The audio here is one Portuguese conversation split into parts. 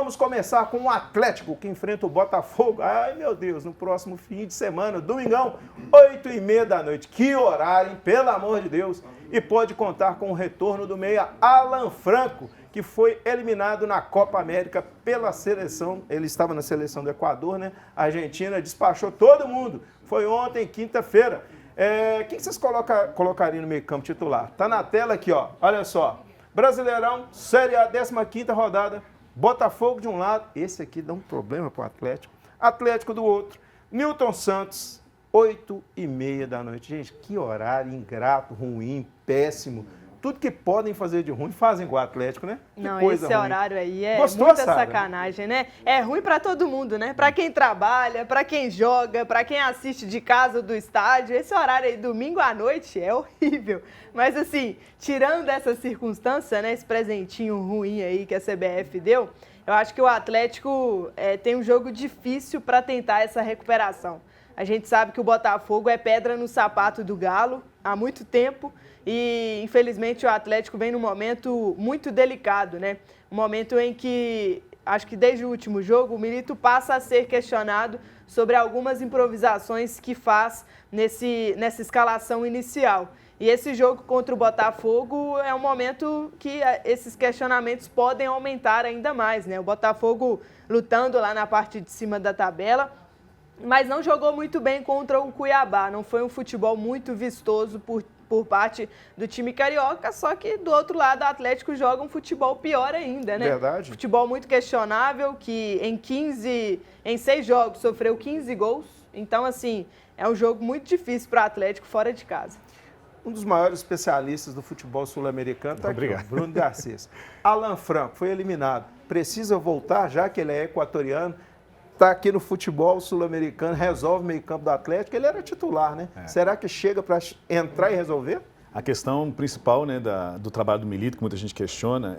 vamos começar com o Atlético, que enfrenta o Botafogo. Ai, meu Deus, no próximo fim de semana, domingão, 8h30 da noite. Que horário, hein? Pelo amor de Deus. E pode contar com o retorno do meia Alan Franco, que foi eliminado na Copa América pela seleção. Ele estava na seleção do Equador, né? A Argentina despachou todo mundo. Foi ontem, quinta-feira. Quem vocês colocariam no meio campo titular? Tá na tela aqui, ó. Olha só. Brasileirão, Série A, 15ª rodada. Botafogo de um lado. Esse aqui dá um problema pro Atlético. Atlético do outro. Newton Santos, 8h30 da noite. Gente, que horário ingrato, ruim, péssimo. Tudo que podem fazer de ruim, fazem com o Atlético, né? Que não, coisa esse ruim. horário aí é Gostou, muita Sara? sacanagem, né? É ruim pra todo mundo, né? Pra quem trabalha, pra quem joga, pra quem assiste de casa ou do estádio. Esse horário aí, domingo à noite, é horrível. Mas assim, tirando essa circunstância, né? Esse presentinho ruim aí que a CBF deu, eu acho que o Atlético tem um jogo difícil pra tentar essa recuperação. A gente sabe que o Botafogo é pedra no sapato do Galo há muito tempo e, infelizmente, o Atlético vem num momento muito delicado, né? Um momento em que, acho que desde o último jogo, o Milito passa a ser questionado sobre algumas improvisações que faz nessa escalação inicial. E esse jogo contra o Botafogo é um momento que esses questionamentos podem aumentar ainda mais, né? O Botafogo lutando lá na parte de cima da tabela, mas não jogou muito bem contra o Cuiabá. Não foi um futebol muito vistoso por parte do time carioca, só que do outro lado o Atlético joga um futebol pior ainda, né? Verdade. Futebol muito questionável, que em 6 jogos sofreu 15 gols. Então, assim, é um jogo muito difícil para o Atlético fora de casa. Um dos maiores especialistas do futebol sul-americano está aqui, ó, Bruno Garcês. Alan Franco foi eliminado. Precisa voltar, já que ele é equatoriano. Está aqui no futebol sul-americano, resolve o meio-campo do Atlético. Ele era titular, né? Será que chega para entrar e resolver? A questão principal, né, do trabalho do Milito, que muita gente questiona,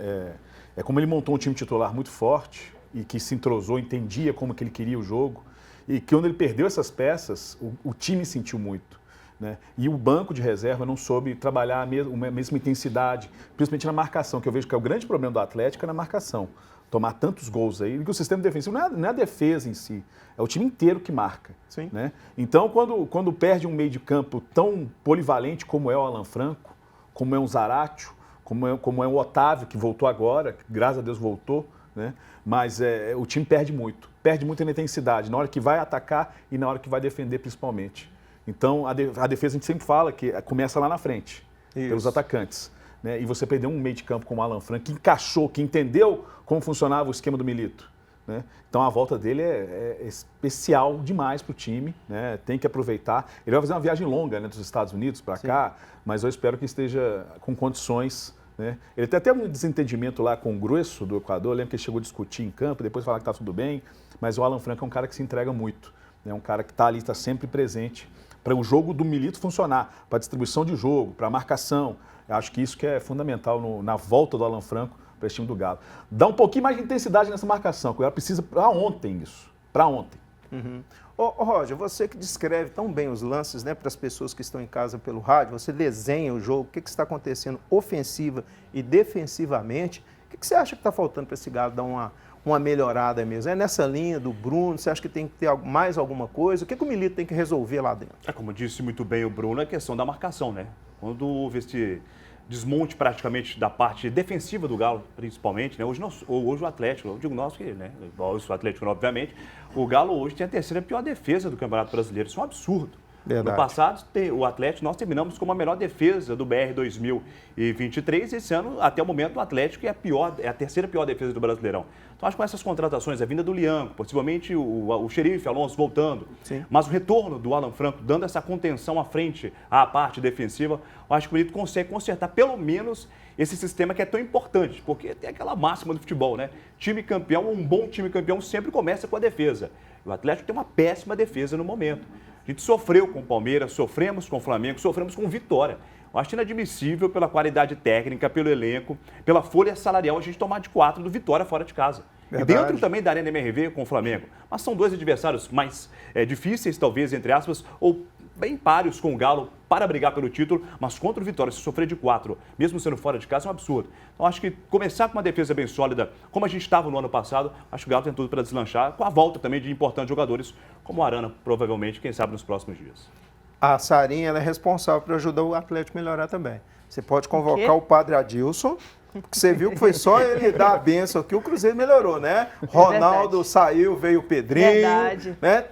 é como ele montou um time titular muito forte e que se entrosou, entendia como que ele queria o jogo e que quando ele perdeu essas peças, o time sentiu muito. Né? E o banco de reserva não soube trabalhar a mesma intensidade, principalmente na marcação, que eu vejo que é o grande problema do Atlético é na marcação. Tomar tantos gols aí, porque o sistema defensivo não é a defesa em si, é o time inteiro que marca. Sim. Né? Então, quando perde um meio de campo tão polivalente como é o Alan Franco, como é o Zaratio, como é o Otávio, que voltou agora, que, graças a Deus voltou, né? Mas o time perde muito na intensidade, na hora que vai atacar e na hora que vai defender principalmente. Então, a defesa a gente sempre fala que começa lá na frente, pelos atacantes. Né? E você perdeu um meio de campo como o Alan Franco, que encaixou, que entendeu como funcionava o esquema do Milito. Né? Então, a volta dele é especial demais para o time, né? Tem que aproveitar. Ele vai fazer uma viagem longa, né, dos Estados Unidos para cá, mas eu espero que esteja com condições. Né? Ele tem até um desentendimento lá com o Grueso do Equador, eu lembro que ele chegou a discutir em campo, depois falar que está tudo bem, mas o Alan Franco é um cara que se entrega muito, é um cara que está ali, está sempre presente para o jogo do Milito funcionar, para a distribuição de jogo, para a marcação. Eu acho que isso que é fundamental na volta do Alan Franco para esse time do Galo. Dá um pouquinho mais de intensidade nessa marcação, porque ela precisa para ontem isso, para ontem. Uhum. Ô, Roger, você que descreve tão bem os lances, né, para as pessoas que estão em casa pelo rádio, você desenha o jogo, o que está acontecendo ofensiva e defensivamente, o que você acha que está faltando para esse Galo dar uma melhorada mesmo? É nessa linha do Bruno? Você acha que tem que ter mais alguma coisa? O que o Milito tem que resolver lá dentro? Como disse muito bem o Bruno, é a questão da marcação, né? Quando houve esse desmonte praticamente da parte defensiva do Galo, principalmente, né? Hoje o Atlético, eu digo nós que, né? O Atlético, obviamente, o Galo hoje tem a terceira pior defesa do Campeonato Brasileiro. Isso é um absurdo. Verdade. No passado, o Atlético, nós terminamos com a melhor defesa do BR 2023. Esse ano, até o momento, o Atlético é a terceira pior defesa do Brasileirão. Então, acho que com essas contratações, a vinda do Lianco, possivelmente o Xerife Alonso voltando, sim, mas o retorno do Alan Franco, dando essa contenção à frente, à parte defensiva, eu acho que o Milito consegue consertar pelo menos esse sistema que é tão importante, porque tem aquela máxima do futebol, né? Time campeão, um bom time campeão sempre começa com a defesa. O Atlético tem uma péssima defesa no momento. A gente sofreu com o Palmeiras, sofremos com o Flamengo, sofremos com o Vitória. Eu acho inadmissível pela qualidade técnica, pelo elenco, pela folha salarial, a gente tomar de 4 do Vitória fora de casa. Verdade. E dentro também da Arena MRV com o Flamengo. Mas são dois adversários mais difíceis, talvez, entre aspas, ou bem páreos com o Galo para brigar pelo título, mas contra o Vitória, se sofrer de 4, mesmo sendo fora de casa, é um absurdo. Então acho que começar com uma defesa bem sólida, como a gente estava no ano passado, acho que o Galo tem tudo para deslanchar, com a volta também de importantes jogadores, como o Arana, provavelmente, quem sabe nos próximos dias. A Sarinha ela é responsável por ajudar o Atlético a melhorar também. Você pode convocar o Padre Adilson, porque você viu que foi só ele dar a benção aqui, o Cruzeiro melhorou, né? Ronaldo saiu, veio o Pedrinho, Verdade. né?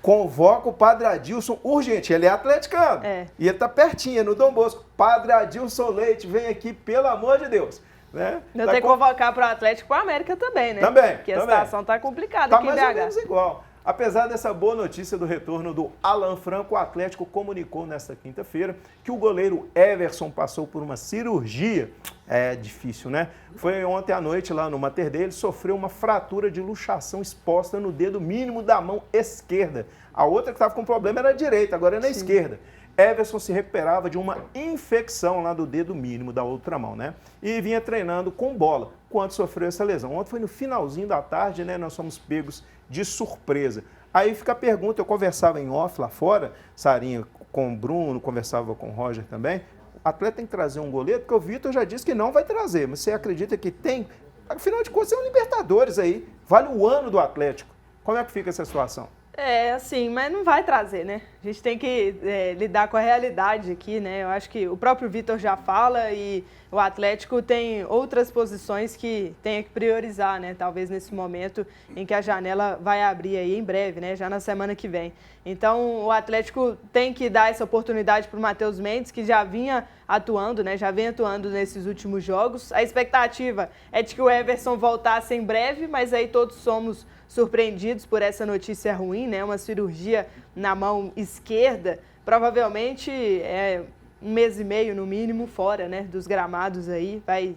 Convoca o Padre Adilson urgente, ele é atleticano. E ele tá pertinho, no Dom Bosco. Padre Adilson Leite, vem aqui, pelo amor de Deus. Né? Eu tenho que convocar para o Atlético e para o América também, né? Também. Porque a situação tá complicada tá aqui em mais ou BH. menos igual. Apesar dessa boa notícia do retorno do Alan Franco, o Atlético comunicou nesta quinta-feira que o goleiro Everson passou por uma cirurgia. É difícil, né? Foi ontem à noite lá no Mater dele, sofreu uma fratura de luxação exposta no dedo mínimo da mão esquerda. A outra que estava com problema era a direita, agora é na esquerda. Everson se recuperava de uma infecção lá do dedo mínimo da outra mão, né? E vinha treinando com bola quando sofreu essa lesão. Ontem foi no finalzinho da tarde, né? Nós fomos pegos de surpresa. Aí fica a pergunta, eu conversava em off lá fora, Sarinha, com o Bruno, conversava com o Roger também. O atleta tem que trazer um goleiro, porque o Vitor já disse que não vai trazer, mas você acredita que tem? Afinal de contas, é um Libertadores aí, vale o ano do Atlético. Como é que fica essa situação? É, assim, mas não vai trazer, né? A gente tem que lidar com a realidade aqui, né? Eu acho que o próprio Vitor já fala e o Atlético tem outras posições que tem que priorizar, né? Talvez nesse momento em que a janela vai abrir aí em breve, né? Já na semana que vem. Então, o Atlético tem que dar essa oportunidade para o Matheus Mendes, que já vinha atuando, né? Já vem atuando nesses últimos jogos. A expectativa é de que o Everson voltasse em breve, mas aí todos somos surpreendidos por essa notícia ruim, né? Uma cirurgia na mão esquerda, provavelmente é 1 mês e meio no mínimo fora, né? Dos gramados aí, vai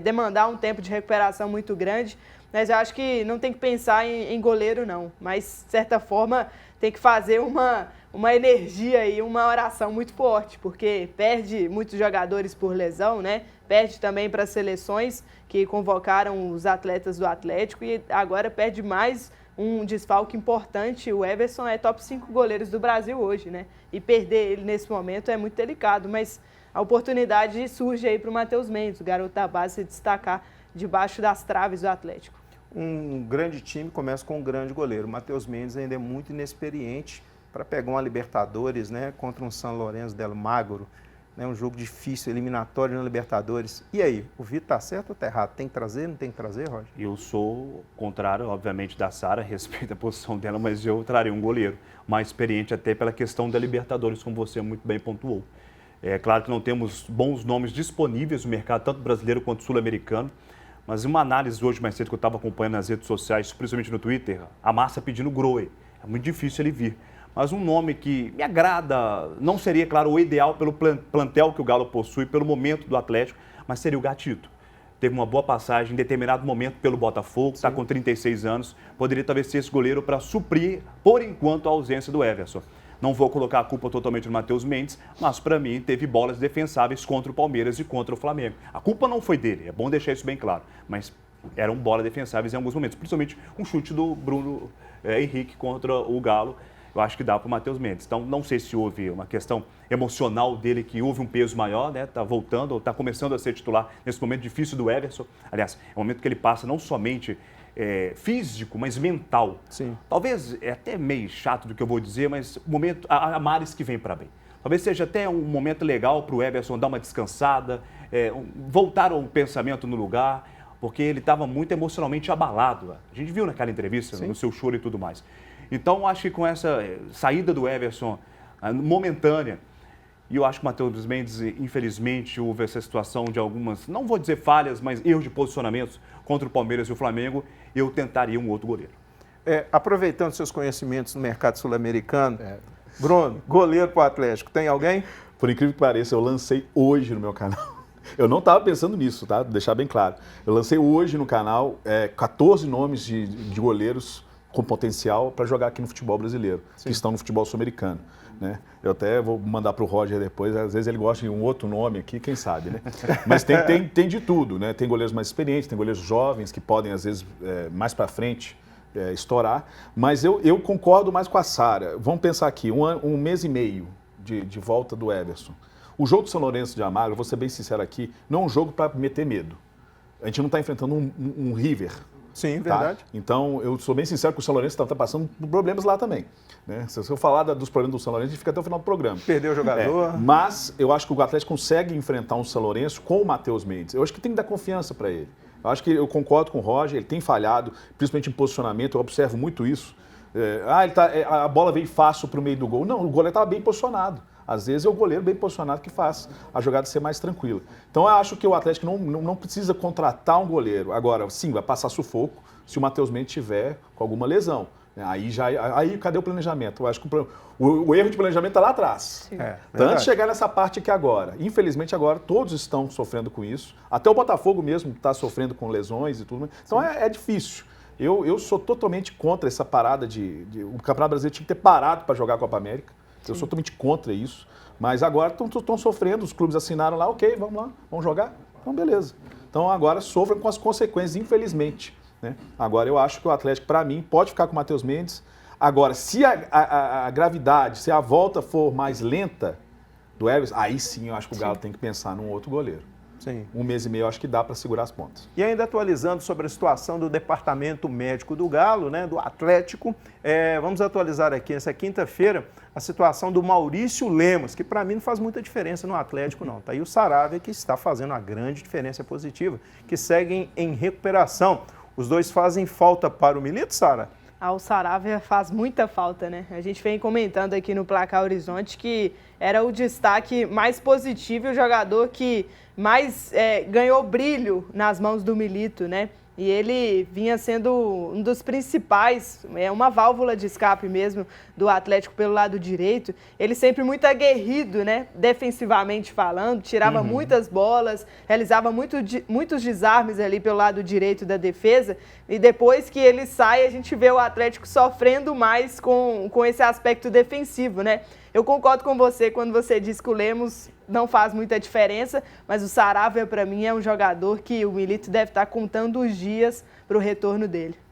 demandar um tempo de recuperação muito grande, mas eu acho que não tem que pensar em goleiro não, mas de certa forma tem que fazer uma energia e uma oração muito forte, porque perde muitos jogadores por lesão, né? Perde também para as seleções que convocaram os atletas do Atlético e agora perde mais um desfalque importante. O Everson é top 5 goleiros do Brasil hoje, né? E perder ele nesse momento é muito delicado, mas a oportunidade surge aí para o Matheus Mendes, o garoto da base, se destacar debaixo das traves do Atlético. Um grande time começa com um grande goleiro. O Matheus Mendes ainda é muito inexperiente para pegar uma Libertadores, né, contra um São Lourenço del Magro, né, um jogo difícil, eliminatório na Libertadores. E aí, o Vitor está certo ou está errado? Tem que trazer, não tem que trazer, Roger? Eu sou contrário, obviamente, da Sara, respeito a posição dela, mas eu traria um goleiro mais experiente até pela questão da Libertadores, como você muito bem pontuou. É claro que não temos bons nomes disponíveis no mercado, tanto brasileiro quanto sul-americano, mas uma análise hoje mais cedo que eu estava acompanhando nas redes sociais, principalmente no Twitter, a Massa pedindo Grohe. É muito difícil ele vir. Mas um nome que me agrada, não seria, claro, o ideal pelo plantel que o Galo possui, pelo momento do Atlético, mas seria o Gatito. Teve uma boa passagem em determinado momento pelo Botafogo, está com 36 anos, poderia talvez ser esse goleiro para suprir, por enquanto, a ausência do Everson. Não vou colocar a culpa totalmente no Matheus Mendes, mas para mim teve bolas defensáveis contra o Palmeiras e contra o Flamengo. A culpa não foi dele, é bom deixar isso bem claro, mas eram bolas defensáveis em alguns momentos, principalmente um chute do Bruno Henrique contra o Galo. Eu acho que dá para o Matheus Mendes. Então, não sei se houve uma questão emocional dele, que houve um peso maior, né? Está voltando, ou está começando a ser titular nesse momento difícil do Everson. Aliás, é um momento que ele passa não somente físico, mas mental. Sim. Talvez, é até meio chato do que eu vou dizer, mas o momento, há mares que vem para bem. Talvez seja até um momento legal para o Everson dar uma descansada, voltar o pensamento no lugar, porque ele estava muito emocionalmente abalado. A gente viu naquela entrevista, no seu choro e tudo mais. Então, acho que com essa saída do Everson momentânea, e eu acho que o Matheus Mendes, infelizmente, houve essa situação de algumas, não vou dizer falhas, mas erros de posicionamentos contra o Palmeiras e o Flamengo, eu tentaria um outro goleiro. Aproveitando seus conhecimentos no mercado sul-americano, Bruno, goleiro para o Atlético, tem alguém? Por incrível que pareça, eu lancei hoje no meu canal. Eu não estava pensando nisso, tá? Vou deixar bem claro. Eu lancei hoje no canal 14 nomes de goleiros com potencial para jogar aqui no futebol brasileiro, que estão no futebol sul-americano, né? Eu até vou mandar para o Roger depois, às vezes ele gosta de um outro nome aqui, quem sabe, né? Mas tem de tudo, né? Tem goleiros mais experientes, tem goleiros jovens que podem, às vezes, mais para frente, estourar. Mas eu concordo mais com a Sara. Vamos pensar aqui, um mês e meio de volta do Everson. O jogo do São Lourenço de Almagro, vou ser bem sincero aqui, não é um jogo para meter medo. A gente não está enfrentando um River. Sim, verdade. Tá? Então, eu sou bem sincero que o São Lourenço está passando por problemas lá também. Né? Se eu falar dos problemas do São Lourenço, a gente fica até o final do programa. Perdeu o jogador. Mas eu acho que o Atlético consegue enfrentar um São Lourenço com o Matheus Mendes. Eu acho que tem que dar confiança para ele. Eu acho que eu concordo com o Roger, ele tem falhado, principalmente em posicionamento, eu observo muito isso. A bola veio fácil para o meio do gol. Não, o goleiro estava bem posicionado. Às vezes é o goleiro bem posicionado que faz a jogada ser mais tranquila. Então eu acho que o Atlético não precisa contratar um goleiro. Agora, sim, vai passar sufoco se o Matheus Mendes tiver com alguma lesão. Aí cadê o planejamento? Eu acho que o erro de planejamento está lá atrás. Antes de chegar nessa parte aqui agora. Infelizmente agora todos estão sofrendo com isso. Até o Botafogo mesmo está sofrendo com lesões e tudo. Então é difícil. Eu sou totalmente contra essa parada o Campeonato Brasileiro tinha que ter parado para jogar a Copa América. Eu sou totalmente contra isso. Mas agora estão sofrendo, os clubes assinaram lá, ok, vamos lá, vamos jogar? Então, beleza. Então, agora sofrem com as consequências, infelizmente. Né? Agora, eu acho que o Atlético, para mim, pode ficar com o Matheus Mendes. Agora, se a gravidade, se a volta for mais lenta do Everson, aí sim eu acho que o Galo tem que pensar num outro goleiro. Sim. Um mês e meio eu acho que dá para segurar as pontas. E ainda atualizando sobre a situação do departamento médico do Galo, né, do Atlético, vamos atualizar aqui essa quinta-feira a situação do Maurício Lemos, que para mim não faz muita diferença no Atlético não. Tá aí o Saravia que está fazendo uma grande diferença positiva, que seguem em recuperação. Os dois fazem falta para o Milito, Sara? O Saravia faz muita falta, né? A gente vem comentando aqui no Placar Horizonte que era o destaque mais positivo e o jogador que mais ganhou brilho nas mãos do Milito, né? E ele vinha sendo um dos principais, uma válvula de escape mesmo do Atlético pelo lado direito. Ele sempre muito aguerrido, né? Defensivamente falando, tirava muitas bolas, realizava muitos desarmes ali pelo lado direito da defesa. E depois que ele sai, a gente vê o Atlético sofrendo mais com esse aspecto defensivo, né? Eu concordo com você quando você diz que o Lemos não faz muita diferença, mas o Saravia, para mim, é um jogador que o Milito deve estar contando os dias para o retorno dele.